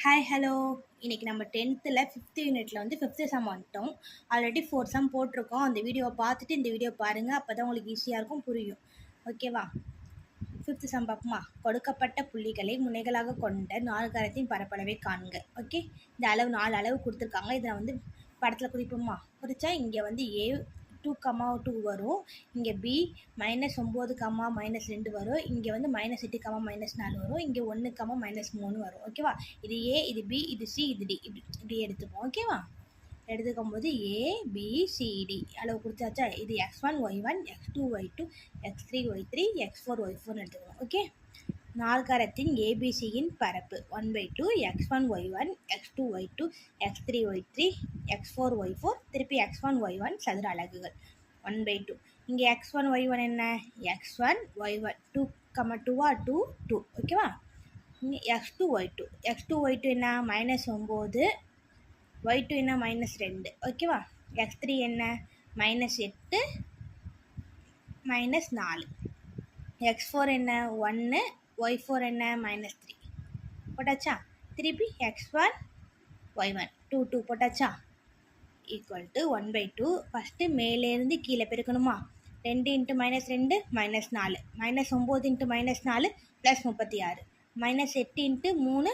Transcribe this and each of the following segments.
Hi hello. இன்றைக்கி நம்ம 10th 5th யூனிட்டில் வந்து 5th சம் வந்துட்டோம். ஆல்ரெடி 4 சம் போட்டிருக்கோம். அந்த வீடியோவை பார்த்துட்டு இந்த வீடியோ பாருங்கள், அப்போ தான் உங்களுக்கு ஈஸியாக இருக்கும், புரியும். ஓகேவா? 5th சம் பார்ப்போமா? கொடுக்கப்பட்ட புள்ளிகளை முனைகளாக கொண்ட நாற்கரத்தின் பரப்பளவை காண்க. ஓகே, இந்த அளவு 4 அளவு கொடுத்துருக்காங்க. இதை நான் வந்து படத்தில் குறிப்போமா? குறித்தா இங்கே வந்து ஏ 2,2 வரும், இங்கே பி -9, -2 வரும், இங்கே வந்து -8, -4 வரும், இங்கே 1, -3 வரும். ஓகேவா? இது ஏ, இது பி, இது சி, இது டி, இப்படி எடுத்துப்போம். ஓகேவா? எடுத்துக்கும் போது ஏபிசிடி அளவு கொடுத்தாச்சா? இது x1 y1 x2 y2 x3 y3 x4 y4 எடுத்துக்கணும். ஓகே, நாற்கரத்தின் ஏபிசியின் பரப்பு 1/2 x1 y1 x2 y2 x3 y3 x4 y4 திருப்பி x1 y1 சதுர அலகுகள் 1/2. இங்கே x1 y1 என்ன? x1 y1 2, 2 2 2. ஓகேவா? இங்கே x2 y2 என்ன? -9, y2 என்ன? -2. ஓகேவா? x3 என்ன? -8 -4. x4 என்ன? 1, y4 என்ன? -3 போட்டாச்சா? திருப்பி x1 y1 2 2 போட்டாச்சா? Equal to 1/2. ஃபஸ்ட்டு மேலேருந்து கீழே பெருக்கணுமா? 2 × -2 -4, -9 × -4 +36, -8 × 3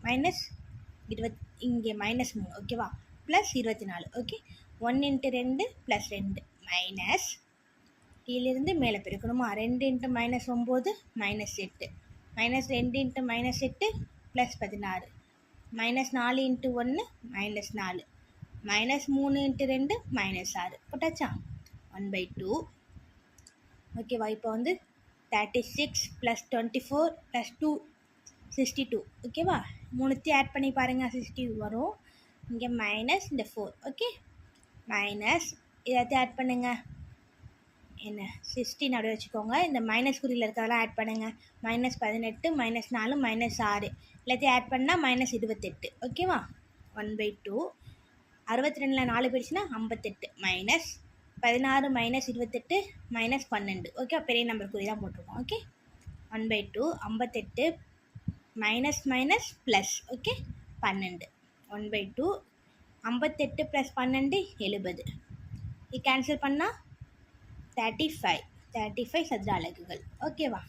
-20, இங்கே -3. ஓகேவா? +24. ஓகே, 1 × 2 +2 மைனஸ் கீழிருந்து மேலே பெருக்கணுமா? 2 × -9 -8, -2 × -8 +16, -4 × 1 -4, -3 × 2 -6 போட்டாச்சா? 1/2. ஓகேவா? இப்போ வந்து 36 + 24 + 2 62. ஓகேவா? மூணுத்தையும் ஆட் பண்ணி பாருங்கள், 60 வரும். இங்கே மைனஸ் இந்த 4. ஓகே, மைனஸ் எல்லாத்தையும் ஆட் பண்ணுங்கள். என்ன 16 அப்படியே வச்சுக்கோங்க. இந்த மைனஸ் குறியில் இருக்கிறதெல்லாம் ஆட் பண்ணுங்கள். -18 -4 -6 எல்லாத்தையும் ஆட் பண்ணால் -28. ஓகேவா? 1/2. 62 4 போயிடுச்சுன்னா 58, -16 -28 -12. ஓகே, பெரிய நம்பர் குறி தான் போட்டிருக்கோம். Okay, 1/2 58 minus minus plus. Okay, 12. 1/2 58 + 12 70. இது கேன்சல் பண்ணால் 35 சதுர அலகுகள். ஓகேவா?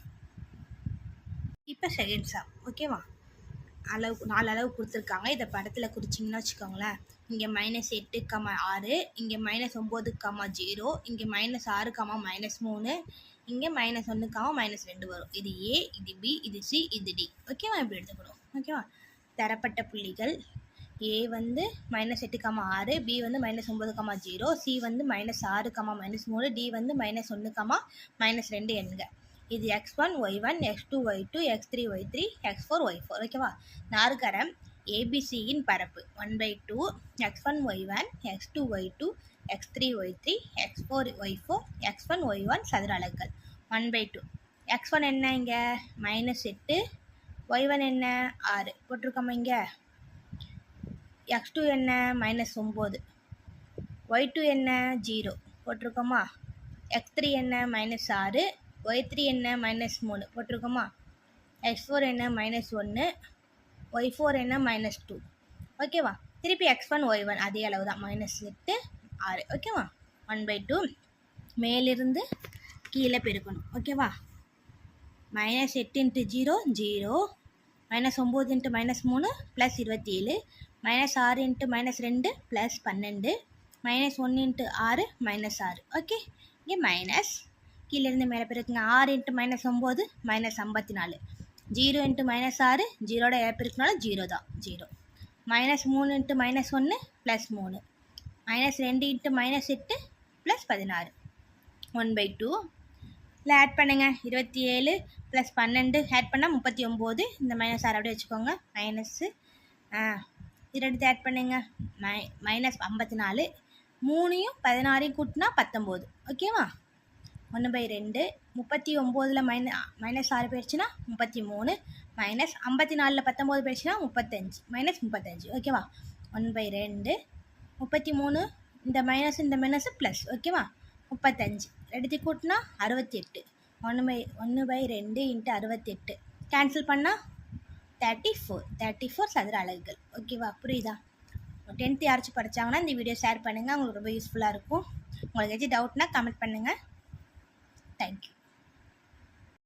இப்போ செகண்ட் சம். ஓகேவா? அளவு 4 அளவு கொடுத்துருக்காங்க. இதை படத்தில் குறிச்சிங்கன்னா வச்சுக்கோங்களேன். இங்கே -8, 6, இங்கே -9, 0, இங்கே -6, -3, இங்கே -1, -2 வரும். இது ஏ, இது பி, இது சி, இது டி. ஓகேவா? இப்படி எடுத்துக்கணும். ஓகேவா? தரப்பட்ட புள்ளிகள் ஏ வந்து -8, 6, பி வந்து -9, 0, சி வந்து -6, -3, டி வந்து -1, -2 என்க. இது x1 y1 x2 y2 x3 y3 x4 y4. ஓகேவா? நாற்கரம் ஏபிசியின் பரப்பு 1/2 x1 y1 x2 y2 x3 y3 x4 y4 x1 y1 சதுர அலகுகள் 1/2. x1 என்ன? இங்கே -8, y1 என்ன? 6 போட்டிருக்கோமா? இங்கே x2 என்ன? -9, y2 என்ன? 0 போட்டிருக்கோமா? x3 என்ன? -6, y3 என்ன? -3 போட்டிருக்கோமா? x4 என்ன? -1, y4 என்ன? -2. ஓகேவா? திருப்பி x1 y1 அதே அளவு தான், -8 6. ஓகேவா? 1/2 மேலிருந்து கீழே பெருக்கணும். ஓகேவா? -8 × 0 0, -9 × -3 +27, -6 × -2 +12, -1 × 6 -6. ஓகே, இங்கே மைனஸ் கீழேருந்து மேலே பெருக்குங்க. 6 × -9 -54, 0 × -6 0ஓட பெருக்குனால 0 தான், 0. -3 × -1 +3, -2 × -8 +16. 1/2 இல்லை ஆட் பண்ணுங்கள். 27 + 12 ஆட் பண்ணால் 39. இந்த -6 அப்படியே வச்சுக்கோங்க. மைனஸ்ஸு இரண்டு ஆட் பண்ணுங்கள். -54. 3யும் 16யும் கூட்டினா 19. ஓகேவா? 1/2. 39ல் -6 போயிடுச்சுன்னா 33, -54ல் 19 போயிடுச்சுன்னா 35, -35. ஓகேவா? 1/2. 33, இந்த மைனஸ் ப்ளஸ். ஓகேவா? 35 எடுத்து கூட்டினா 68. 1/2 × 68 கேன்சல் பண்ணால் 34 சதுர அலகுகள். ஓகேவா? புரியுதா? 10th யாராச்சும் படித்தாங்கன்னா இந்த வீடியோ ஷேர் பண்ணுங்கள், உங்களுக்கு ரொம்ப யூஸ்ஃபுல்லாக இருக்கும். உங்களுக்கு ஏதாச்சும் டவுட்னா கமெண்ட் பண்ணுங்கள். தேங்க்யூ.